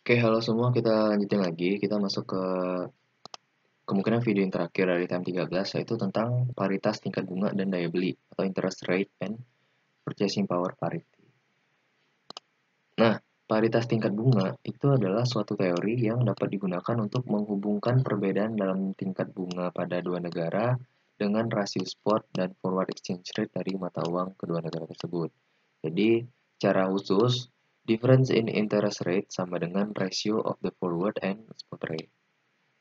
Oke, halo semua. Kita lanjutin lagi. Kita masuk ke kemungkinan video yang terakhir dari time 13, yaitu tentang paritas tingkat bunga dan daya beli, atau interest rate and purchasing power parity. Nah, paritas tingkat bunga itu adalah suatu teori yang dapat digunakan untuk menghubungkan perbedaan dalam tingkat bunga pada dua negara dengan rasio spot dan forward exchange rate dari mata uang kedua negara tersebut. Jadi, secara khusus, difference in interest rate sama dengan ratio of the forward and spot rate.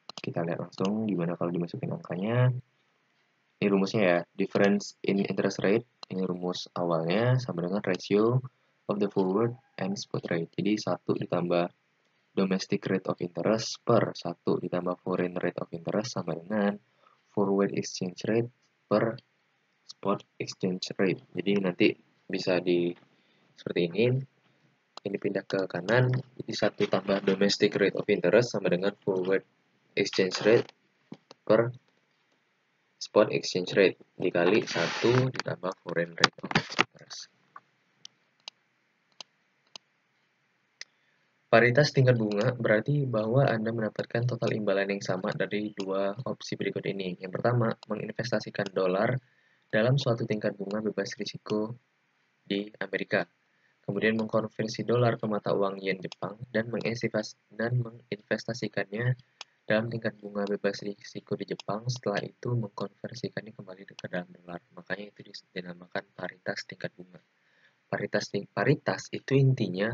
Kita lihat langsung gimana kalau dimasukin angkanya. Ini rumusnya ya, difference in interest rate, ini rumus awalnya sama dengan ratio of the forward and spot rate. Jadi 1 ditambah domestic rate of interest per 1 ditambah foreign rate of interest sama dengan forward exchange rate per spot exchange rate. Jadi nanti bisa di seperti ini pindah ke kanan, jadi 1 tambah domestic rate of interest sama dengan forward exchange rate per spot exchange rate dikali 1 ditambah foreign rate of interest. Paritas tingkat bunga berarti bahwa Anda mendapatkan total imbalan yang sama dari dua opsi berikut ini. Yang pertama, menginvestasikan dolar dalam suatu tingkat bunga bebas risiko di Amerika. Kemudian mengkonversi dolar ke mata uang yen Jepang dan menginvestasikannya dalam tingkat bunga bebas risiko di Jepang, setelah itu mengkonversikannya kembali ke dalam dolar. Makanya itu dinamakan paritas tingkat bunga. Paritas itu intinya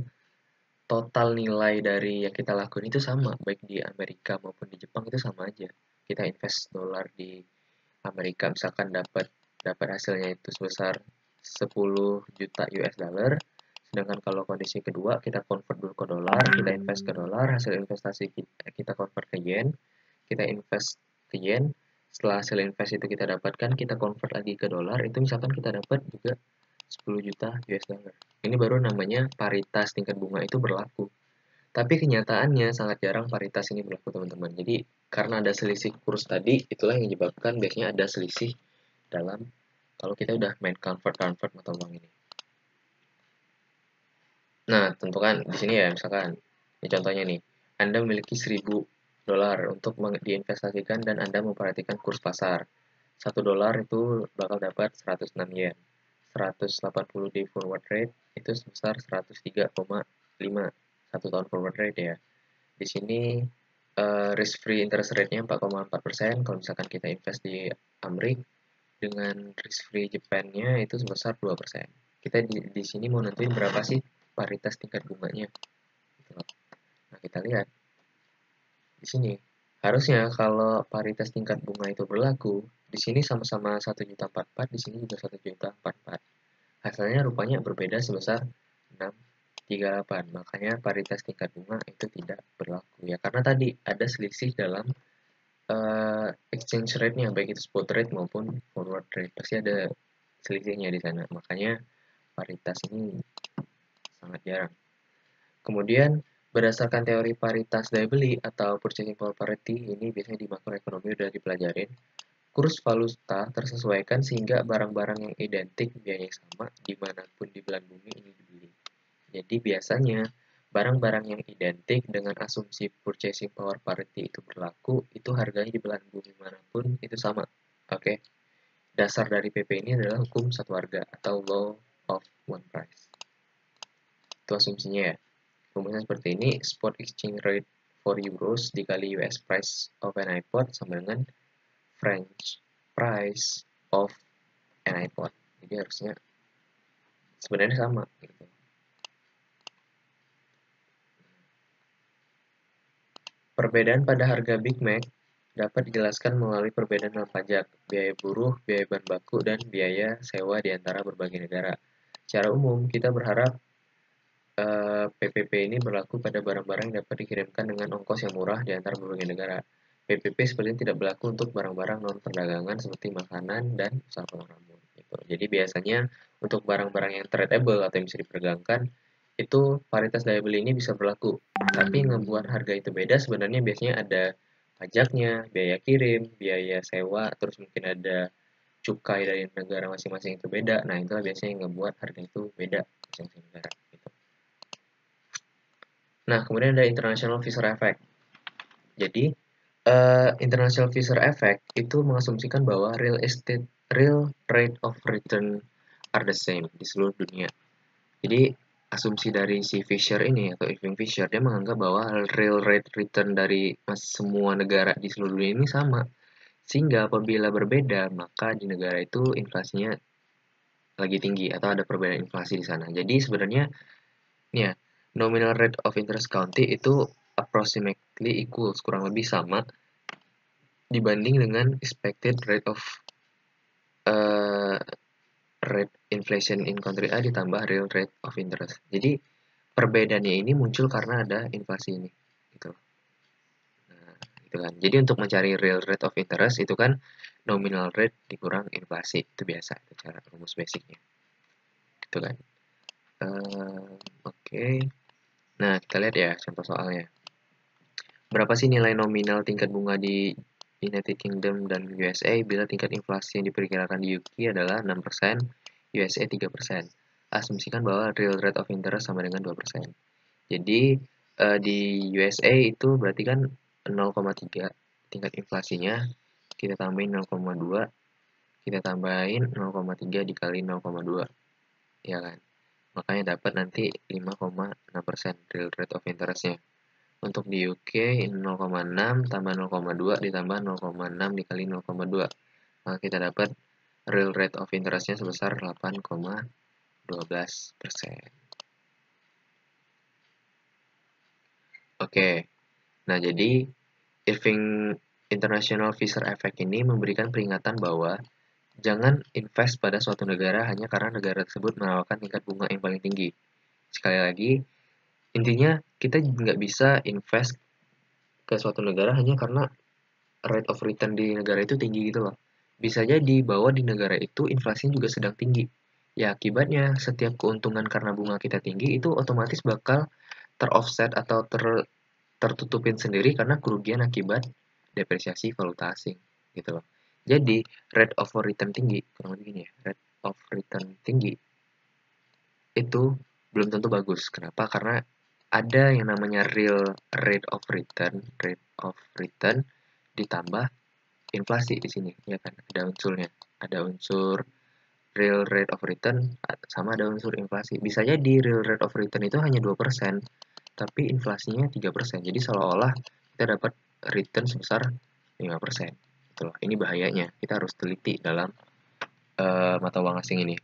total nilai dari yang kita lakukan itu sama, baik di Amerika maupun di Jepang itu sama aja. Kita invest dolar di Amerika, misalkan dapat hasilnya itu sebesar 10 juta US dollar. Sedangkan kalau kondisi kedua, kita convert dulu ke dolar, kita invest ke dolar, hasil investasi kita convert ke yen, kita invest ke yen, setelah hasil invest itu kita dapatkan, kita convert lagi ke dolar, itu misalkan kita dapat juga 10 juta US dollar. Ini baru namanya paritas tingkat bunga itu berlaku. Tapi kenyataannya sangat jarang paritas ini berlaku, teman-teman. Jadi, karena ada selisih kurs tadi, itulah yang menyebabkan biasanya ada selisih dalam kalau kita udah main convert mata uang ini. Nah, tentukan di sini ya, misalkan, ini contohnya nih, Anda memiliki 1000 dolar untuk diinvestasikan dan Anda memperhatikan kurs pasar. 1 dolar itu bakal dapat 106 yen. 180 di forward rate itu sebesar 103,5 1 tahun forward rate ya. Di sini risk free interest rate-nya 4,4%. Kalau misalkan kita invest di Amrik dengan risk free Japan-nya itu sebesar 2%. Kita di sini mau nentuin berapa sih paritas tingkat bunganya. Nah, kita lihat di sini. Harusnya kalau paritas tingkat bunga itu berlaku, di sini sama-sama 1.044, di sini juga 1.044. Hasilnya rupanya berbeda sebesar 6,38. Makanya paritas tingkat bunga itu tidak berlaku ya, karena tadi ada selisih dalam exchange rate-nya, baik itu spot rate maupun forward rate, pasti ada selisihnya di sana. Makanya paritas ini sangat jarang. Kemudian berdasarkan teori paritas daya beli atau purchasing power parity, ini biasanya di makroekonomi udah dipelajarin. Kurs valuta tersesuaikan sehingga barang-barang yang identik biayanya sama dimanapun di belahan bumi ini dibeli. Jadi biasanya barang-barang yang identik dengan asumsi purchasing power parity itu berlaku, itu harganya di belahan bumi manapun itu sama. Oke. Dasar dari PP ini adalah hukum satu harga atau law of one price. Itu asumsinya ya. Rumusnya seperti ini, spot exchange rate for euros dikali US price of an iPod sama dengan French price of an iPod. Jadi harusnya sebenarnya sama gitu. Perbedaan pada harga Big Mac dapat dijelaskan melalui perbedaan dalam pajak, biaya buruh, biaya bahan baku, dan biaya sewa di antara berbagai negara. Secara umum, kita berharap PPP ini berlaku pada barang-barang yang dapat dikirimkan dengan ongkos yang murah di antara berbagai negara. PPP sepertinya tidak berlaku untuk barang-barang non-perdagangan seperti makanan dan usaha potong rambut. Gitu. Jadi biasanya untuk barang-barang yang tradable atau yang bisa diperdagangkan, itu paritas daya beli ini bisa berlaku. Tapi yang membuat harga itu beda sebenarnya biasanya ada pajaknya, biaya kirim, biaya sewa, terus mungkin ada cukai dari negara masing-masing itu beda. Nah, itulah biasanya yang membuat harga itu beda masing-masing negara. Gitu. Nah, kemudian ada international visor effect. Jadi, international visor effect itu mengasumsikan bahwa real rate of return are the same di seluruh dunia. Jadi, asumsi dari si Fisher ini atau Irving Fisher, dia menganggap bahwa real rate return dari semua negara di seluruh dunia ini sama. Sehingga apabila berbeda, maka di negara itu inflasinya lagi tinggi atau ada perbedaan inflasi di sana. Jadi sebenarnya ya, nominal rate of interest county itu approximately equals, kurang lebih sama dibanding dengan expected rate of uh, rate inflation in country A ditambah real rate of interest. Jadi perbedaannya ini muncul karena ada inflasi ini, gitu. Nah, gitu kan. Jadi untuk mencari real rate of interest itu kan nominal rate dikurang inflasi, itu biasa, itu cara rumus basicnya, gitu kan. Oke. Nah, kita lihat ya contoh soalnya. Berapa sih nilai nominal tingkat bunga di United Kingdom dan USA bila tingkat inflasi yang diperkirakan di UK adalah 6%, USA 3%? Asumsikan bahwa real rate of interest sama dengan 2%. Jadi di USA itu berarti kan 0,3 tingkat inflasinya, kita tambahin 0,2, kita tambahin 0,3 dikali 0,2, ya kan? Makanya dapat nanti 5,6% real rate of interest-nya. Untuk di UK 0,6 tambah 0,2 ditambah 0,6 dikali 0,2. Maka kita dapat real rate of interest-nya sebesar 8,12%. Oke, nah jadi Irving International Visor Effect ini memberikan peringatan bahwa jangan invest pada suatu negara hanya karena negara tersebut menawarkan tingkat bunga yang paling tinggi. Sekali lagi, intinya kita nggak bisa invest ke suatu negara hanya karena rate of return di negara itu tinggi gitu loh. Bisa jadi bahwa di negara itu inflasinya juga sedang tinggi. Ya akibatnya setiap keuntungan karena bunga kita tinggi itu otomatis bakal teroffset atau tertutupin sendiri karena kerugian akibat depresiasi valuta asing gitu loh. Jadi rate of return tinggi, kurang lebih gini ya, rate of return tinggi itu belum tentu bagus. Kenapa? Karena ada yang namanya real rate of return ditambah inflasi di sini, ya kan? Ada unsurnya. Ada unsur real rate of return sama ada unsur inflasi. Bisa jadi real rate of return itu hanya 2%, tapi inflasinya 3%. Jadi seolah-olah kita dapat return sebesar 5%. Gitu loh. Ini bahayanya. Kita harus teliti dalam mata uang asing ini.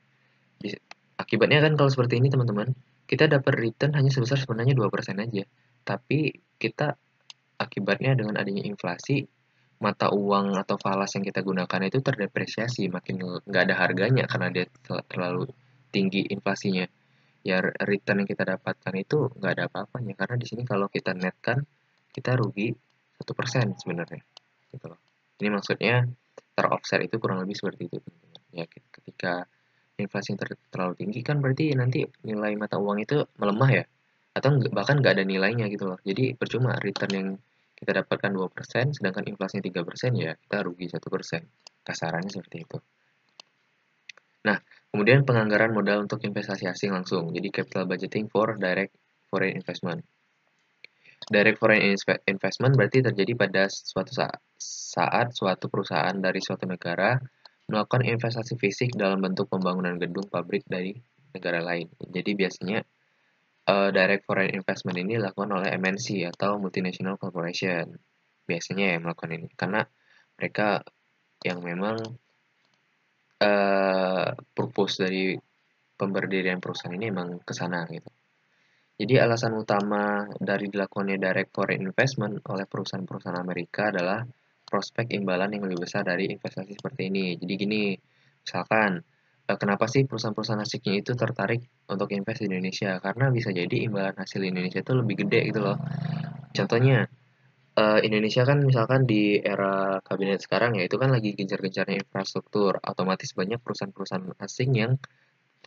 Akibatnya kan kalau seperti ini teman-teman, kita dapat return hanya sebesar sebenarnya 2% aja. Tapi kita akibatnya dengan adanya inflasi, mata uang atau falas yang kita gunakan itu terdepresiasi, makin nggak ada harganya karena dia terlalu tinggi inflasinya. Ya return yang kita dapatkan itu nggak ada apa-apanya karena di sini kalau kita netkan kita rugi 1% sebenarnya, gitu loh. Ini maksudnya teroffset itu kurang lebih seperti itu, teman-teman. Ya ketika inflasi yang terlalu tinggi kan berarti nanti nilai mata uang itu melemah ya, atau bahkan nggak ada nilainya gitu loh. Jadi percuma return yang kita dapatkan 2%, sedangkan inflasinya 3%, ya kita rugi 1%. Kasarannya seperti itu. Nah, kemudian penganggaran modal untuk investasi asing langsung. Jadi capital budgeting for direct foreign investment. Direct foreign investment berarti terjadi pada suatu saat suatu perusahaan dari suatu negara melakukan investasi fisik dalam bentuk pembangunan gedung pabrik dari negara lain. Jadi biasanya direct foreign investment ini dilakukan oleh MNC atau multinational corporation. Biasanya yang melakukan ini karena mereka yang memang purpose dari pemberdirian perusahaan ini emang ke sana gitu. Jadi alasan utama dari dilakukannya direct foreign investment oleh perusahaan-perusahaan Amerika adalah prospek imbalan yang lebih besar dari investasi seperti ini. Jadi gini, misalkan kenapa sih perusahaan-perusahaan asiknya itu tertarik untuk invest di Indonesia? Karena bisa jadi imbalan hasil Indonesia itu lebih gede gitu loh. Contohnya, Indonesia kan misalkan di era kabinet sekarang ya itu kan lagi gencar-gencarnya infrastruktur. Otomatis banyak perusahaan-perusahaan asing yang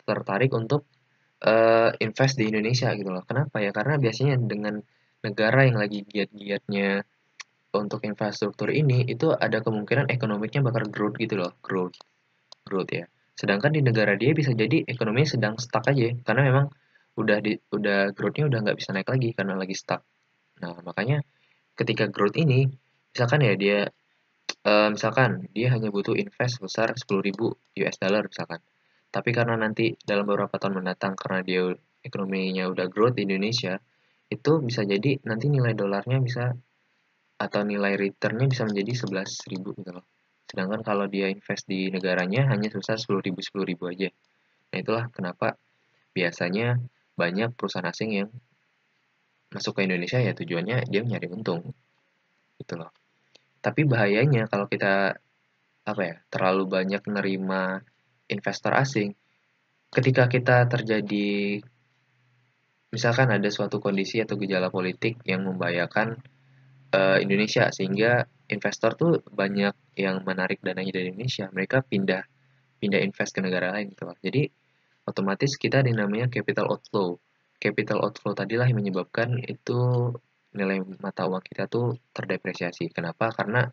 tertarik untuk invest di Indonesia gitu loh. Kenapa ya? Karena biasanya dengan negara yang lagi giat-giatnya untuk infrastruktur ini, itu ada kemungkinan ekonomiknya bakal growth gitu loh, growth ya. Sedangkan di negara dia bisa jadi ekonominya sedang stuck aja, karena memang udah growth-nya udah nggak bisa naik lagi karena lagi stuck. Nah, makanya ketika growth ini, misalkan ya misalkan dia hanya butuh invest sebesar 10.000 US dollar misalkan. Tapi karena nanti dalam beberapa tahun mendatang karena dia ekonominya udah growth di Indonesia, itu bisa jadi nanti nilai dolarnya bisa atau nilai returnnya bisa menjadi 11.000 gitu loh. Sedangkan kalau dia invest di negaranya hanya sebesar 10.000 aja. Nah, itulah kenapa biasanya banyak perusahaan asing yang masuk ke Indonesia ya tujuannya dia nyari untung gitu loh. Tapi bahayanya kalau kita apa ya, terlalu banyak menerima investor asing, ketika kita terjadi misalkan ada suatu kondisi atau gejala politik yang membahayakan Indonesia sehingga investor tuh banyak yang menarik dananya dari Indonesia, mereka pindah pindah invest ke negara lain gitu loh. Jadi otomatis kita ada yang namanya capital outflow. Capital outflow tadilah yang menyebabkan itu nilai mata uang kita tuh terdepresiasi. Kenapa? Karena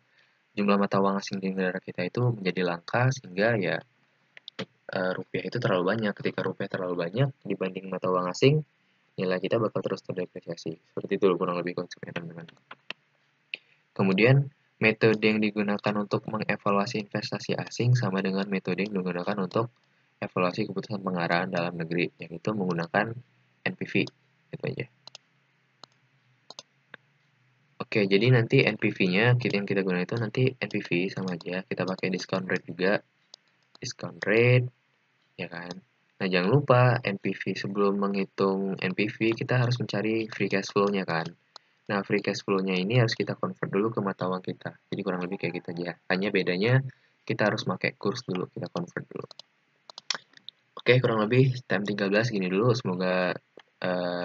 jumlah mata uang asing di negara kita itu menjadi langka sehingga ya rupiah itu terlalu banyak. Ketika rupiah terlalu banyak dibanding mata uang asing, nilai kita bakal terus terdepresiasi. Seperti itu kurang lebih konsepnya teman-teman. Kemudian metode yang digunakan untuk mengevaluasi investasi asing sama dengan metode yang digunakan untuk evaluasi keputusan pengarahan dalam negeri, yaitu menggunakan NPV. Itu aja. Oke, jadi nanti NPV-nya yang kita gunakan itu nanti NPV sama aja. Kita pakai discount rate juga. Discount rate, ya kan? Nah, jangan lupa NPV sebelum menghitung NPV, kita harus mencari free cash flow-nya kan. Nah, free cash flow-nya ini harus kita convert dulu ke mata uang kita. Jadi kurang lebih kayak gitu aja. Hanya bedanya kita harus pakai kurs dulu, kita convert dulu. Oke, kurang lebih time 13 gini dulu. Semoga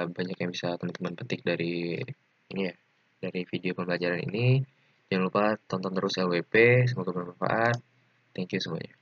banyak yang bisa teman-teman petik dari ini ya, dari video pembelajaran ini. Jangan lupa tonton terus LWP, semoga bermanfaat. Thank you semuanya.